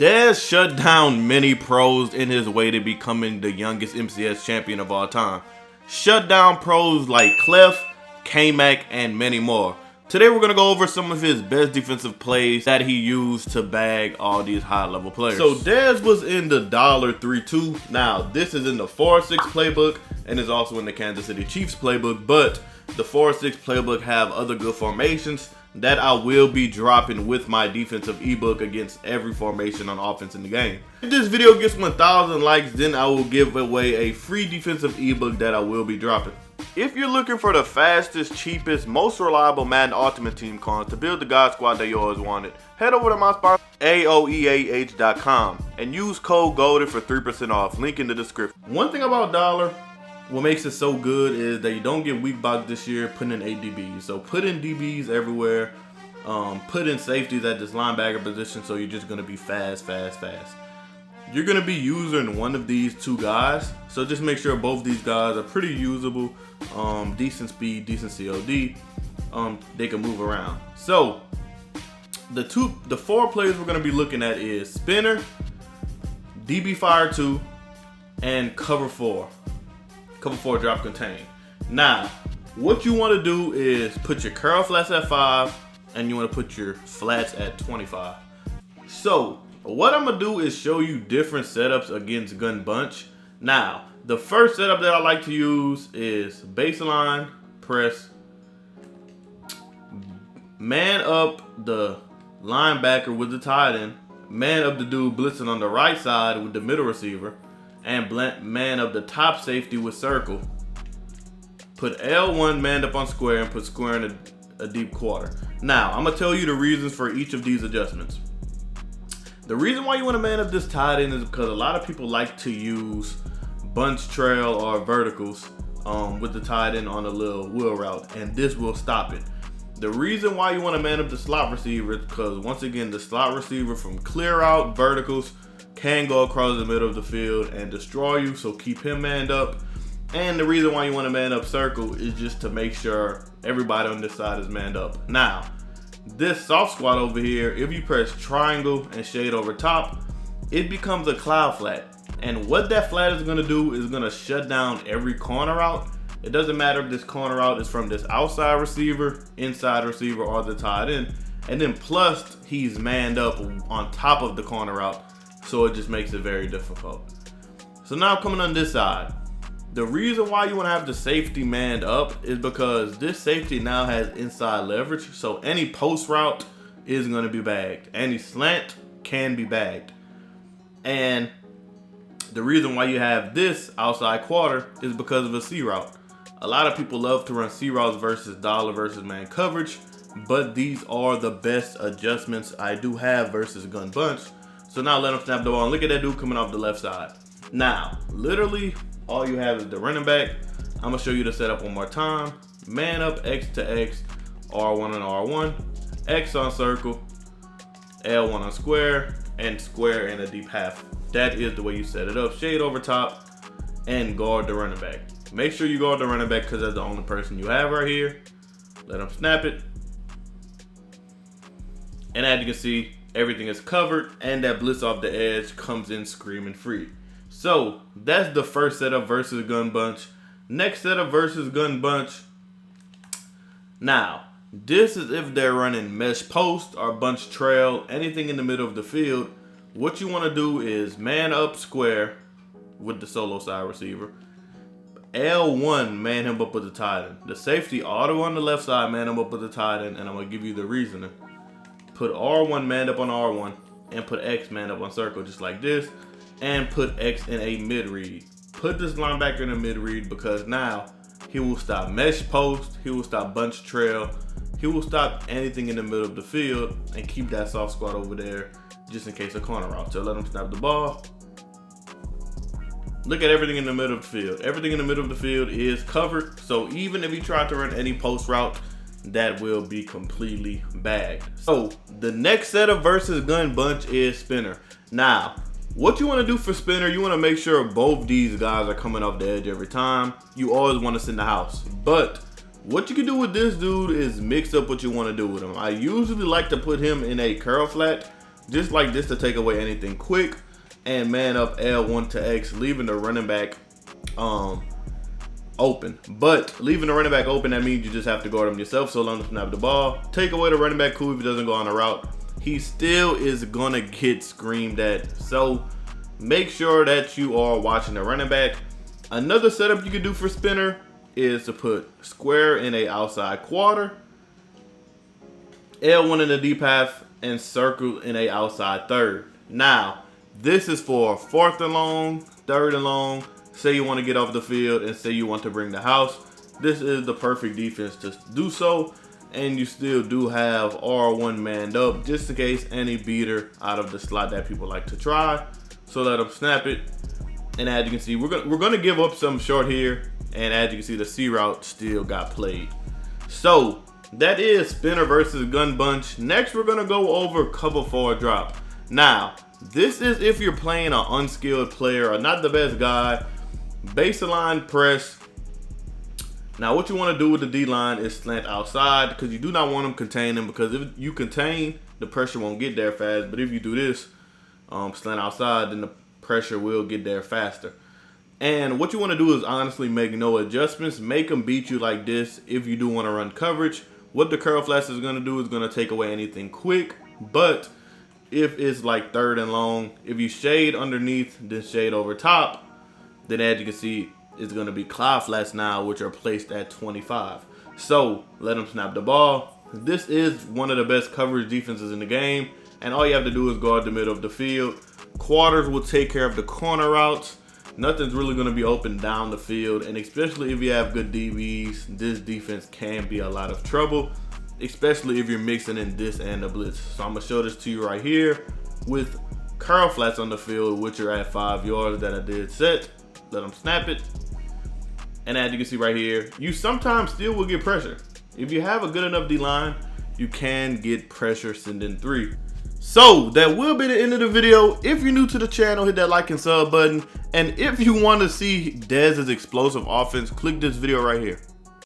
Dez shut down many pros in his way to becoming the youngest MCS champion of all time. Shut down pros like Clef, K-Mac, and many more. Today we're going to go over some of his best defensive plays that he used to bag all these high-level players. So Dez was in the $3-2. Now, this is in the 4-6 playbook and is also in the Kansas City Chiefs playbook, but the 4-6 playbook have other good formations that I will be dropping with my defensive ebook against every formation on offense in the game. If this video gets 1,000 likes, then I will give away a free defensive ebook that I will be dropping. If you're looking for the fastest, cheapest, most reliable Madden Ultimate Team cards to build the God Squad that you always wanted, head over to my sponsor, AOEAH.com, and use code GOATED for 3% off. Link in the description. One thing about Dollar, what makes it so good is that you don't get weak box this year putting in 8 DBs. So put in DBs everywhere. Put in safeties at this linebacker position, so you're just going to be fast. You're going to be using one of these two guys. So just make sure both these guys are pretty usable. Decent speed, decent COD. They can move around. So the 4 plays we're going to be looking at is Spinner, DB Fire 2, and Cover 4. Cover 4 drop contain. Now, what you want to do is put your curl flats at 5 and you want to put your flats at 25. So, what I'm going to do is show you different setups against Gun Bunch. Now, the first setup that I like to use is baseline press, man up the linebacker with the tight end, man up the dude blitzing on the right side with the middle receiver, and man up the top safety with circle. Put L1 man up on square and put square in a deep quarter. Now, I'm going to tell you the reasons for each of these adjustments. The reason why you want to man up this tight end is because a lot of people like to use bunch trail or verticals with the tight end on a little wheel route, and this will stop it. The reason why you want to man up the slot receiver is because, once again, the slot receiver from clear out verticals can go across the middle of the field and destroy you, so keep him manned up. And the reason why you want to man up circle is just to make sure everybody on this side is manned up. Now, this soft squat over here, if you press triangle and shade over top, it becomes a cloud flat. And what that flat is going to do is going to shut down every corner route. It doesn't matter if this corner route is from this outside receiver, inside receiver, or the tight end. And then plus, he's manned up on top of the corner route. So it just makes it very difficult. So now coming on this side, the reason why you want to have the safety manned up is because this safety now has inside leverage. So any post route is going to be bagged. Any slant can be bagged. And the reason why you have this outside quarter is because of a C route. A lot of people love to run C routes versus dollar versus man coverage, but these are the best adjustments I do have versus Gun Bunch. So now let him snap the ball, and look at that dude coming off the left side. Now, literally, all you have is the running back. I'm gonna show you the setup one more time. Man up X to X, R1 on R1, X on circle, L1 on square, and square in a deep half. That is the way you set it up. Shade over top and guard the running back. Make sure you guard the running back because that's the only person you have right here. Let him snap it. And as you can see, everything is covered, and that blitz off the edge comes in screaming free. So that's the first setup versus Gun Bunch. Next setup versus Gun Bunch. Now, this is if they're running mesh post or bunch trail, anything in the middle of the field. What you want to do is man up square with the solo side receiver. L1, man him up with the tight end. The safety auto on the left side, man him up with the tight end, and I'm going to give you the reasoning. Put R1 man up on R1 and put X man up on circle just like this, and put X in a mid read. Put this linebacker in a mid read because now he will stop mesh post, he will stop bunch trail, he will stop anything in the middle of the field and keep that soft squat over there just in case of corner route. So let him snap the ball. Look at everything in the middle of the field. Everything in the middle of the field is covered. So even if you try to run any post route, that will be completely bagged. So the next setup versus Gun Bunch is Spinner. Now, what you want to do for Spinner, you want to make sure both these guys are coming off the edge every time. You always want to send the house. But what you can do with this dude is mix up what you want to do with him. I usually like to put him in a curl flat just like this to take away anything quick, and man up L1 to X, leaving the running back open. But leaving the running back open, that means you just have to guard him yourself, so long as you snap the ball. Take away the running back, cool, if he doesn't go on a route. He still is gonna get screamed at. So make sure that you are watching the running back. Another setup you can do for spinner is to put square in a outside quarter, L1 in the deep half, and circle in a outside third. Now, this is for 4th and long, 3rd and long. Say you want to get off the field and say you want to bring the house. This is the perfect defense to do so. And you still do have R1 manned up just in case any beater out of the slot that people like to try. So let them snap it. And as you can see, we're gonna give up some short here. And as you can see, the C route still got played. So that is spinner versus gun bunch. Next, we're gonna go over cover 4 drop. Now, this is if you're playing an unskilled player or not the best guy. Baseline press. Now, what you want to do with the D-line is slant outside, because you do not want them containing, because if you contain, the pressure won't get there fast. But if you do this, slant outside, then the pressure will get there faster. And what you want to do is honestly make no adjustments. Make them beat you like this if you do want to run coverage. What the curl flash is going to do is going to take away anything quick. But if it's like 3rd and long, if you shade underneath, then shade over top, then as you can see, it's going to be cloud flats now, which are placed at 25. So let them snap the ball. This is one of the best coverage defenses in the game, and all you have to do is guard the middle of the field. Quarters will take care of the corner routes. Nothing's really going to be open down the field, and especially if you have good DBs, this defense can be a lot of trouble, especially if you're mixing in this and the blitz. So I'm going to show this to you right here with curl flats on the field, which are at 5 yards that I did set. Let them snap it. And as you can see right here, you sometimes still will get pressure. If you have a good enough D-line, you can get pressure sending 3. So that will be the end of the video. If you're new to the channel, hit that like and sub button. And if you want to see Dez's explosive offense, click this video right here.